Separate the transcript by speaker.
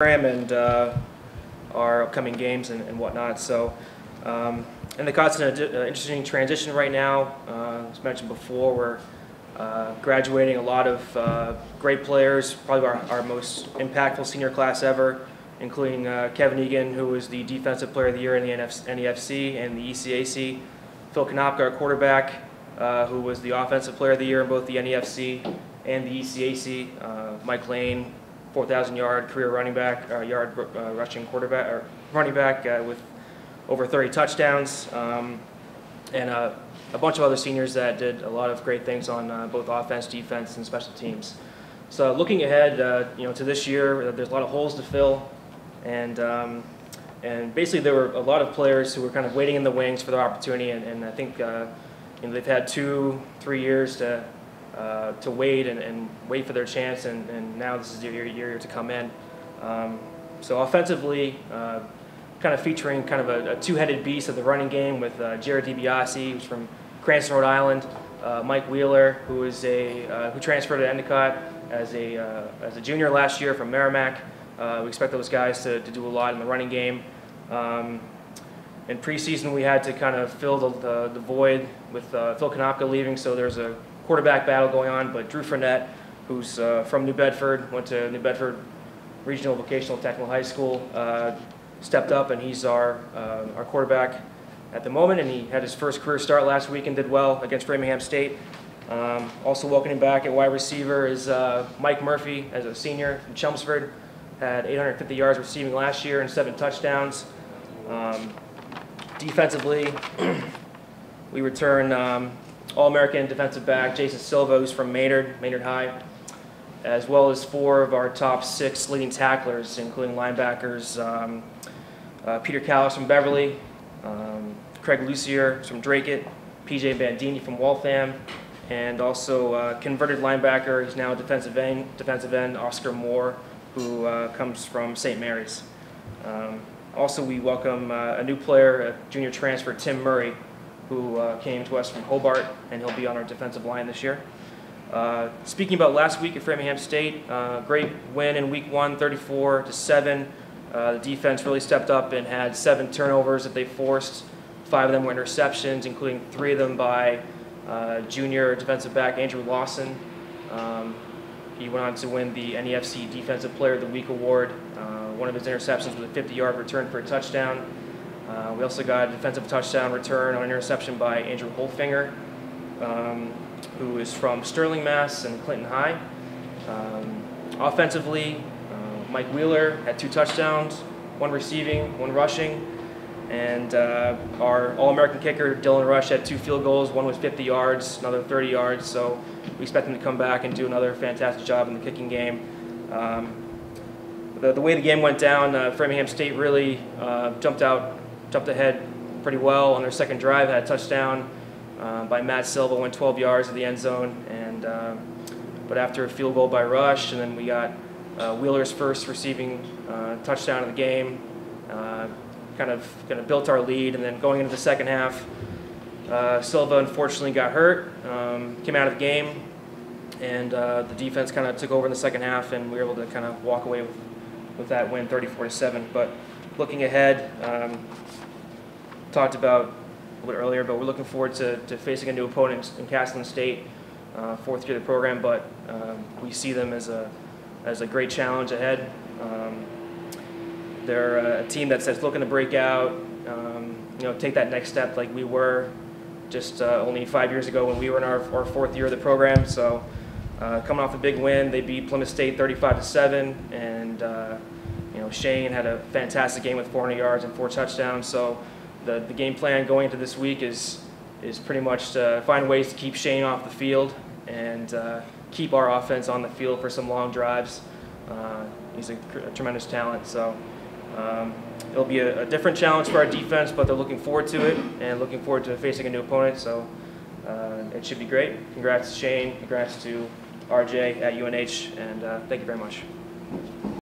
Speaker 1: And our upcoming games and whatnot. So Endicott's in an interesting transition right now. As mentioned before, we're graduating a lot of great players, probably our most impactful senior class ever, including Kevin Egan, who was the Defensive Player of the Year in the NEFC and the ECAC, Phil Konopka, our quarterback, who was the Offensive Player of the Year in both the NEFC and the ECAC, Mike Lane, 4,000-yard career running back, rushing quarterback, or running back with over 30 touchdowns, and a bunch of other seniors that did a lot of great things on both offense, defense, and special teams. So looking ahead, to this year, there's a lot of holes to fill, and basically there were a lot of players who were kind of waiting in the wings for their opportunity, and I think they've had 2-3 years to wait and wait for their chance, and now this is your year to come in. So offensively, kind of featuring kind of a two-headed beast of the running game with Jared DiBiase, who's from Cranston, Rhode Island, Mike Wheeler, who transferred to Endicott as a junior last year from Merrimack. We expect those guys to do a lot in the running game. In preseason, we had to kind of fill the void with Phil Konopka leaving, so there's a quarterback battle going on, but Drew Fournette, who's from New Bedford, went to New Bedford Regional Vocational Technical High School, stepped up, and he's our quarterback at the moment, and he had his first career start last week and did well against Framingham State. Also welcoming back at wide receiver is Mike Murphy, as a senior from Chelmsford, had 850 yards receiving last year and 7 touchdowns. Defensively, we return All-American defensive back Jason Silva, who's from Maynard High, as well as 4 of our top 6 leading tacklers, including linebackers Peter Callis from Beverly, Craig Lucier from Dracut, PJ Bandini from Waltham, and also converted linebacker, he's now a defensive end, Oscar Moore, who comes from St. Mary's. Also, we welcome a new player, a junior transfer, Tim Murray, who came to us from Hobart, and he'll be on our defensive line this year. Speaking about last week at Framingham State, great win in week 1, 34-7. The defense really stepped up and had 7 turnovers that they forced. 5 of them were interceptions, including 3 of them by junior defensive back Andrew Lawson. He went on to win the NEFC Defensive Player of the Week award. One of his interceptions was a 50-yard return for a touchdown. We also got a defensive touchdown return on an interception by Andrew Holfinger, who is from Sterling, Mass. And Clinton High. Offensively, Mike Wheeler had 2 touchdowns, 1 receiving, 1 rushing, and our All-American kicker, Dylan Rush, had 2 field goals. One was 50 yards, another 30 yards, so we expect him to come back and do another fantastic job in the kicking game. The way the game went down, Framingham State really jumped ahead pretty well on their second drive, had a touchdown by Matt Silva, went 12 yards to the end zone, and but after a field goal by Rush, and then we got Wheeler's first receiving touchdown of the game, kind of built our lead. And then going into the second half, Silva unfortunately got hurt, came out of the game, and the defense kind of took over in the second half, and we were able to kind of walk away with that win, 34-7. But looking ahead, talked about a little bit earlier, but we're looking forward to facing a new opponent in Castleton State, 4th year of the program, but we see them as a great challenge ahead. They're a team that's looking to break out, take that next step like we were just only 5 years ago when we were in our 4th year of the program. So coming off a big win, they beat Plymouth State 35-7, and Shane had a fantastic game with 400 yards and 4 touchdowns. So the game plan going into this week is pretty much to find ways to keep Shane off the field and keep our offense on the field for some long drives. He's a tremendous talent, so it'll be a different challenge for our defense, but they're looking forward to it and looking forward to facing a new opponent, so it should be great. Congrats to Shane, congrats to RJ at UNH, and thank you very much.